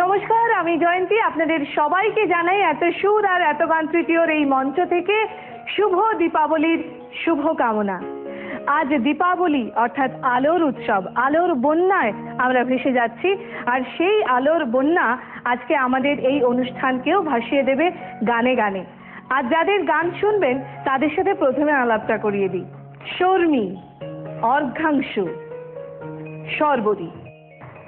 নমস্কার, আমি জয়ন্তী। আপনাদের সবাইকে জানাই এত সুর আর এত গান তৃতীয়র এই মঞ্চ থেকে শুভ দীপাবলির শুভ কামনা। আজ দীপাবলি অর্থাৎ আলোর উৎসব, আলোর বন্যায় আমরা ভেসে যাচ্ছি। আর সেই আলোর বন্যা আজকে আমাদের এই অনুষ্ঠানকেও ভাসিয়ে দেবে গানে গানে। আর যাদের গান শুনবেন তাদের সাথে প্রথমে আলাপটা করিয়ে দিই। শর্মী, অর্ঘাংশু, সর্বরী।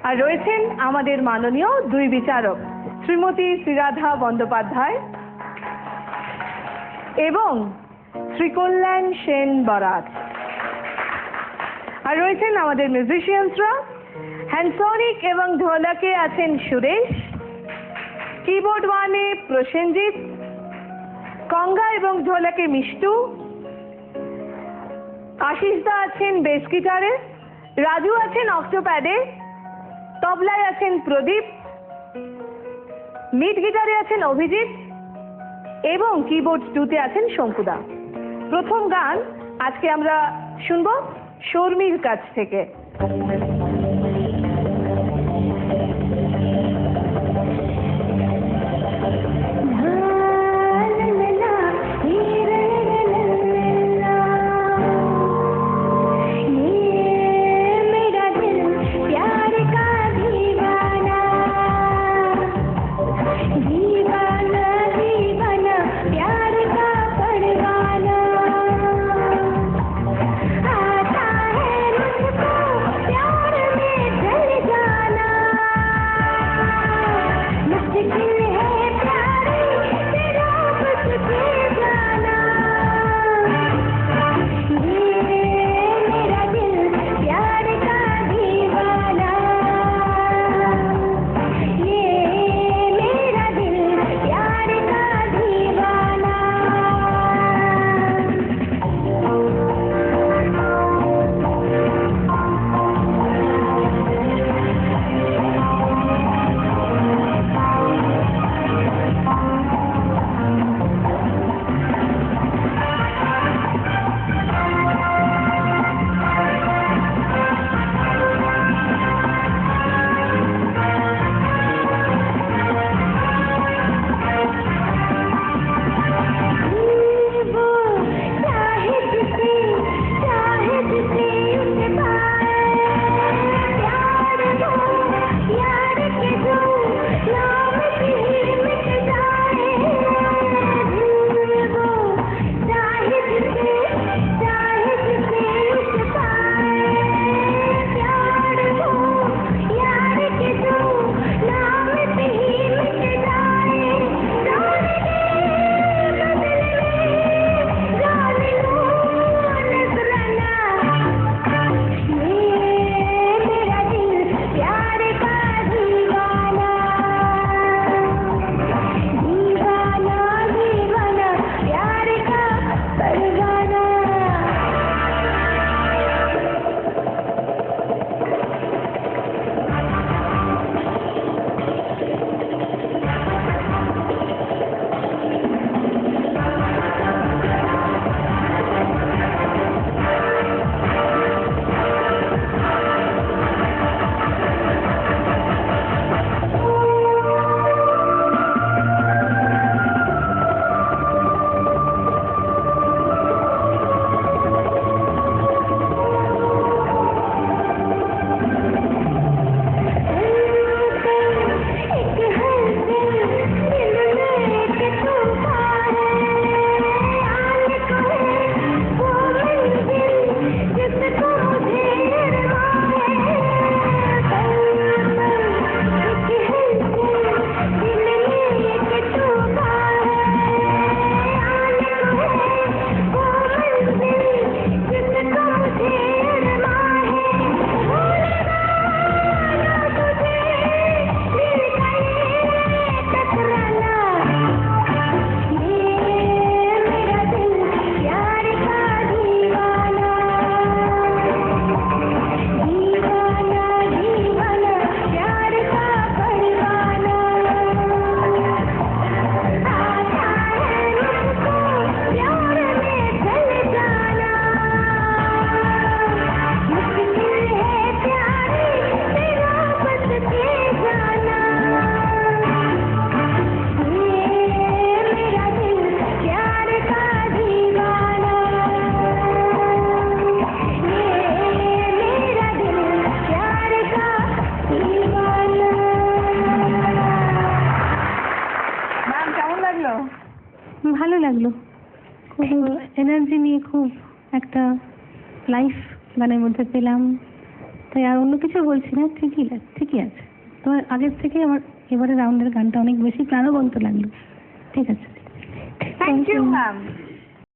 আর রয়েছেন আমাদের মাননীয় দুই বিচারক, শ্রীমতী শ্রীরাধা বন্দ্যোপাধ্যায় এবং শ্রীকল্যাণ সেন বরাত। আর রয়েছেন আমাদের মিউজিশিয়ানসরা, হ্যান্ডসনিক এবং ঢোলকে আছেন সুরেশ, কিবোর্ড ওয়ানে প্রসেনজিৎ, কঙ্গা এবং ঢোলকে মিষ্টু, আশিস দা আছেন বেস গিটারে, রাজু আছেন অক্টোপ্যাডে, তবলায় আছেন প্রদীপ, মিড গিটারে আছেন অভিজিৎ এবং কিবোর্ড টুতে আছেন শঙ্কুদা। প্রথম গান আজকে আমরা শুনব শর্মীর কাছ থেকে। मुश्किल है प्यार এনার্জি নিয়ে খুব একটা লাইফ গানের মধ্যে পেলাম, তাই আর অন্য কিছু বলছি না। ঠিকই আছে। তোমার আগের থেকে আমার এবারে রাউন্ডের গানটা অনেক বেশি প্রাণবন্ত লাগলো। ঠিক আছে, থ্যাংক ইউ ম্যাম।